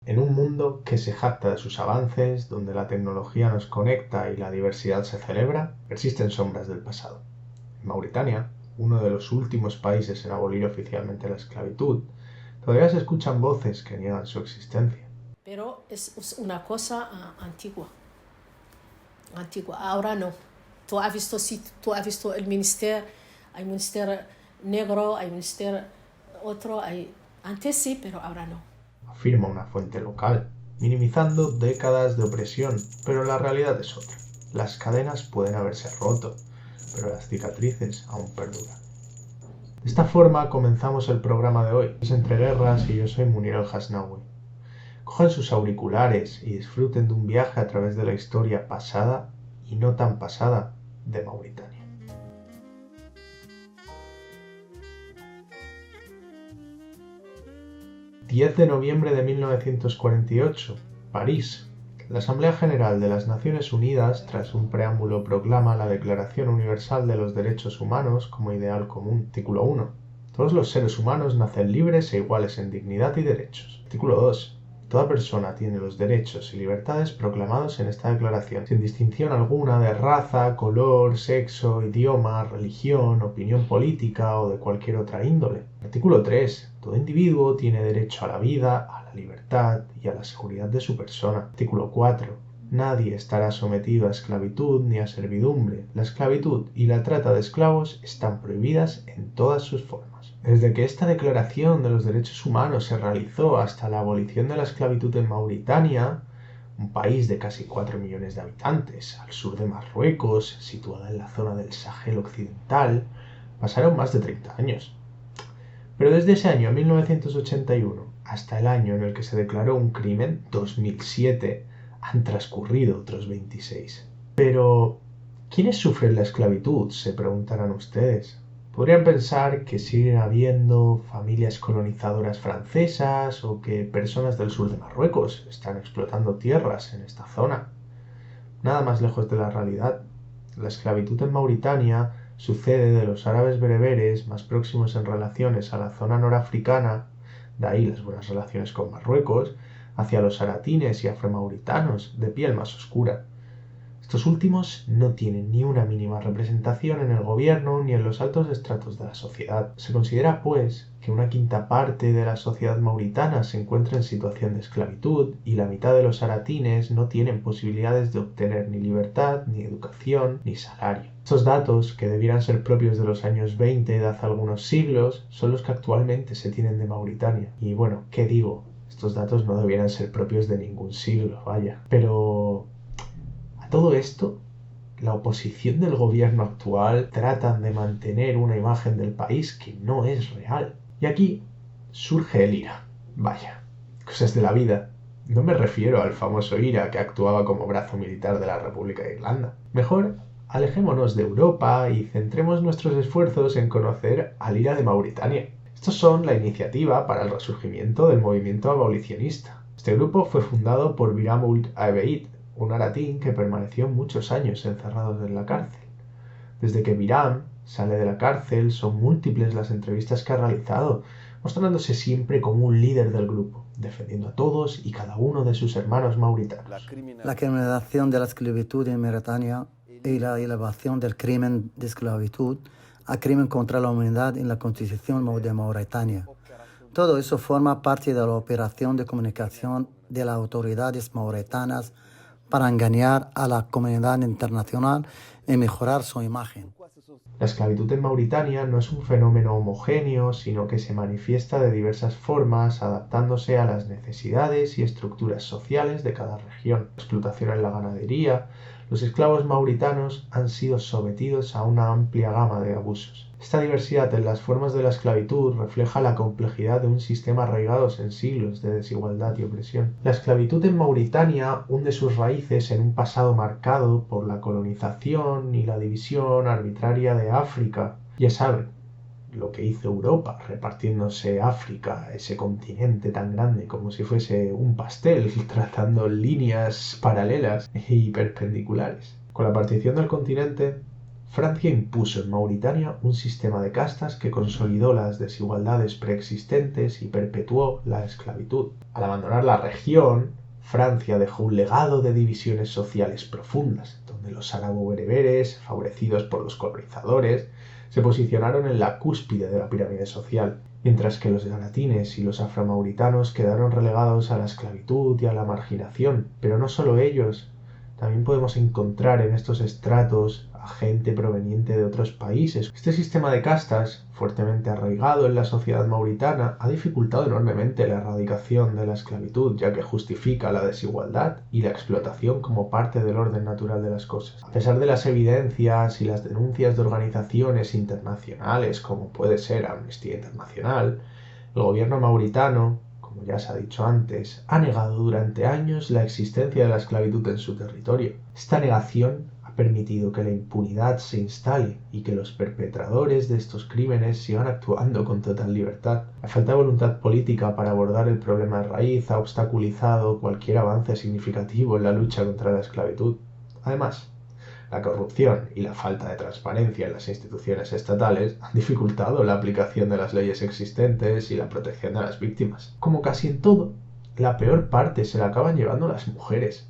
En un mundo que se jacta de sus avances, donde la tecnología nos conecta y la diversidad se celebra, persisten sombras del pasado. En Mauritania, uno de los últimos países en abolir oficialmente la esclavitud, todavía se escuchan voces que niegan su existencia. Pero es una cosa antigua. Ahora no. Tú has visto el ministerio, hay ministerio negro, hay ministerio otro, antes sí, pero ahora no. Afirma una fuente local, minimizando décadas de opresión, pero la realidad es otra. Las cadenas pueden haberse roto, pero las cicatrices aún perduran. De esta forma comenzamos el programa de hoy. Es Entre Guerras y yo soy Munir El-Hasnaoui. Cojan sus auriculares y disfruten de un viaje a través de la historia pasada y no tan pasada de Mauritania. 10 de noviembre de 1948, París. La Asamblea General de las Naciones Unidas, tras un preámbulo, proclama la Declaración Universal de los Derechos Humanos como ideal común. Artículo 1. Todos los seres humanos nacen libres e iguales en dignidad y derechos. Artículo 2. Toda persona tiene los derechos y libertades proclamados en esta declaración, sin distinción alguna de raza, color, sexo, idioma, religión, opinión política o de cualquier otra índole. Artículo 3. Todo individuo tiene derecho a la vida, a la libertad y a la seguridad de su persona. Artículo 4. Nadie estará sometido a esclavitud ni a servidumbre. La esclavitud y la trata de esclavos están prohibidas en todas sus formas. Desde que esta Declaración de los Derechos Humanos se realizó hasta la abolición de la esclavitud en Mauritania, un país de casi 4 millones de habitantes, al sur de Marruecos, situada en la zona del Sahel occidental, pasaron más de 30 años. Pero desde ese año 1981 hasta el año en el que se declaró un crimen, 2007, han transcurrido otros 26. Pero, ¿quiénes sufren la esclavitud?, se preguntarán ustedes. Podrían pensar que siguen habiendo familias colonizadoras francesas o que personas del sur de Marruecos están explotando tierras en esta zona. Nada más lejos de la realidad. La esclavitud en Mauritania sucede de los árabes bereberes más próximos en relaciones a la zona norafricana, de ahí las buenas relaciones con Marruecos, hacia los aratines y afromauritanos de piel más oscura. Estos últimos no tienen ni una mínima representación en el gobierno ni en los altos estratos de la sociedad. Se considera, pues, que una quinta parte de la sociedad mauritana se encuentra en situación de esclavitud y la mitad de los aratines no tienen posibilidades de obtener ni libertad, ni educación, ni salario. Estos datos, que debieran ser propios de los años 20 de hace algunos siglos, son los que actualmente se tienen de Mauritania. Y bueno, ¿qué digo? Estos datos no debieran ser propios de ningún siglo, vaya. Pero todo esto, la oposición del gobierno actual tratan de mantener una imagen del país que no es real. Y aquí surge el IRA. Vaya, cosas de la vida. No me refiero al famoso IRA que actuaba como brazo militar de la República de Irlanda. Mejor, alejémonos de Europa y centremos nuestros esfuerzos en conocer al IRA de Mauritania. Estos son la iniciativa para el resurgimiento del movimiento abolicionista. Este grupo fue fundado por Biram Ould Abeid, un aratín que permaneció muchos años encerrado en la cárcel. Desde que Biram sale de la cárcel, son múltiples las entrevistas que ha realizado, mostrándose siempre como un líder del grupo, defendiendo a todos y cada uno de sus hermanos mauritanos. La criminalización de la esclavitud en Mauritania y la elevación del crimen de esclavitud a crimen contra la humanidad en la Constitución de Mauritania. Todo eso forma parte de la operación de comunicación de las autoridades mauritanas para engañar a la comunidad internacional y mejorar su imagen. La esclavitud en Mauritania no es un fenómeno homogéneo, sino que se manifiesta de diversas formas, adaptándose a las necesidades y estructuras sociales de cada región. La explotación en la ganadería. Los esclavos mauritanos han sido sometidos a una amplia gama de abusos. Esta diversidad en las formas de la esclavitud refleja la complejidad de un sistema arraigado en siglos de desigualdad y opresión. La esclavitud en Mauritania hunde sus raíces en un pasado marcado por la colonización y la división arbitraria de África. Ya saben, lo que hizo Europa, repartiéndose África, ese continente tan grande, como si fuese un pastel, trazando líneas paralelas y perpendiculares. Con la partición del continente Francia impuso en Mauritania un sistema de castas que consolidó las desigualdades preexistentes y perpetuó la esclavitud. Al abandonar la región, Francia dejó un legado de divisiones sociales profundas, donde los árabo-bereberes, favorecidos por los colonizadores, se posicionaron en la cúspide de la pirámide social, mientras que los galatines y los afromauritanos quedaron relegados a la esclavitud y a la marginación. Pero no solo ellos, también podemos encontrar en estos estratos a gente proveniente de otros países. Este sistema de castas, fuertemente arraigado en la sociedad mauritana, ha dificultado enormemente la erradicación de la esclavitud, ya que justifica la desigualdad y la explotación como parte del orden natural de las cosas. A pesar de las evidencias y las denuncias de organizaciones internacionales, como puede ser Amnistía Internacional, el gobierno mauritano, como ya se ha dicho antes, ha negado durante años la existencia de la esclavitud en su territorio. Esta negación ha permitido que la impunidad se instale y que los perpetradores de estos crímenes sigan actuando con total libertad. La falta de voluntad política para abordar el problema de raíz ha obstaculizado cualquier avance significativo en la lucha contra la esclavitud. Además, la corrupción y la falta de transparencia en las instituciones estatales han dificultado la aplicación de las leyes existentes y la protección de las víctimas. Como casi en todo, la peor parte se la acaban llevando las mujeres.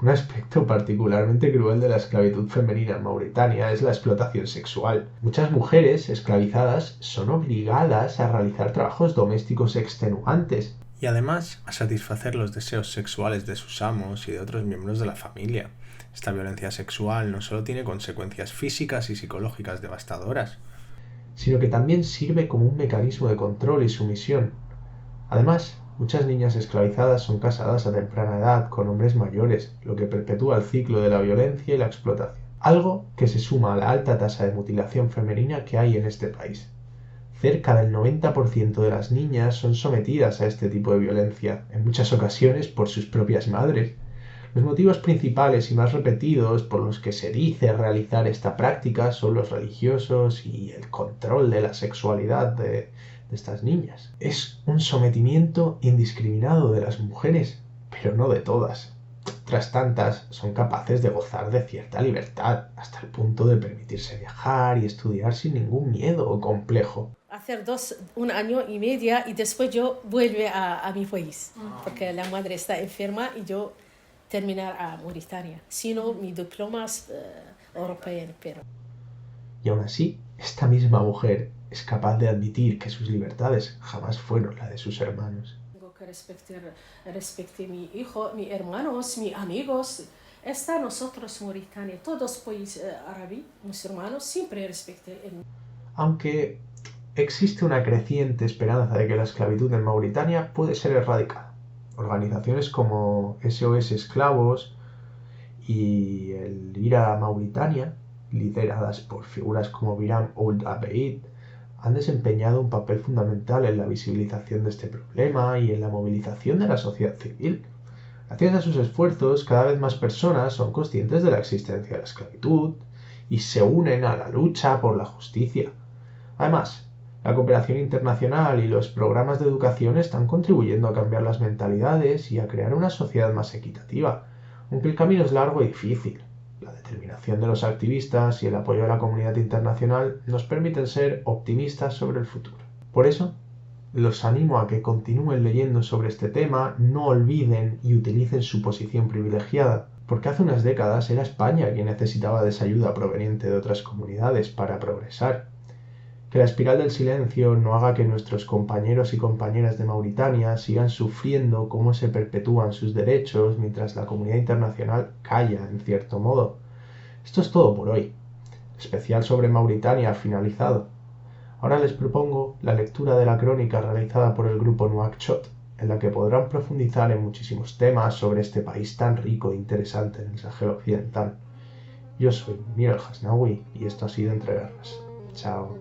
Un aspecto particularmente cruel de la esclavitud femenina en Mauritania es la explotación sexual. Muchas mujeres esclavizadas son obligadas a realizar trabajos domésticos extenuantes y además a satisfacer los deseos sexuales de sus amos y de otros miembros de la familia. Esta violencia sexual no solo tiene consecuencias físicas y psicológicas devastadoras, sino que también sirve como un mecanismo de control y sumisión. Además, muchas niñas esclavizadas son casadas a temprana edad con hombres mayores, lo que perpetúa el ciclo de la violencia y la explotación. Algo que se suma a la alta tasa de mutilación femenina que hay en este país. Cerca del 90% de las niñas son sometidas a este tipo de violencia, en muchas ocasiones por sus propias madres. Los motivos principales y más repetidos por los que se dice realizar esta práctica son los religiosos y el control de la sexualidad de estas niñas. Es un sometimiento indiscriminado de las mujeres, pero no de todas. Tras tantas, son capaces de gozar de cierta libertad, hasta el punto de permitirse viajar y estudiar sin ningún miedo o complejo. Hacer un año y medio y después yo vuelvo a mi país, porque la madre está enferma y yo terminar a Mauritania, sino mi diploma es europeo, pero... Y aún así, esta misma mujer es capaz de admitir que sus libertades jamás fueron la de sus hermanos. Tengo que respetar mi hijo, mis hermanos, mis amigos. Nosotros, Mauritania, todos países árabes, musulmanes, siempre respeten. Aunque existe una creciente esperanza de que la esclavitud en Mauritania puede ser erradicada. Organizaciones como SOS Esclavos y el IRA Mauritania, lideradas por figuras como Biram Ould Abeid, han desempeñado un papel fundamental en la visibilización de este problema y en la movilización de la sociedad civil. Gracias a sus esfuerzos, cada vez más personas son conscientes de la existencia de la esclavitud y se unen a la lucha por la justicia. Además, la cooperación internacional y los programas de educación están contribuyendo a cambiar las mentalidades y a crear una sociedad más equitativa, aunque el camino es largo y difícil. La determinación de los activistas y el apoyo de la comunidad internacional nos permiten ser optimistas sobre el futuro. Por eso, los animo a que continúen leyendo sobre este tema, no olviden y utilicen su posición privilegiada, porque hace unas décadas era España quien necesitaba de esa ayuda proveniente de otras comunidades para progresar. Que la espiral del silencio no haga que nuestros compañeros y compañeras de Mauritania sigan sufriendo cómo se perpetúan sus derechos mientras la comunidad internacional calla, en cierto modo. Esto es todo por hoy. El especial sobre Mauritania ha finalizado. Ahora les propongo la lectura de la crónica realizada por el grupo Nouakchott, en la que podrán profundizar en muchísimos temas sobre este país tan rico e interesante en el Sahel occidental. Yo soy Miguel Hasnaoui y esto ha sido Entre Guerras. Chao.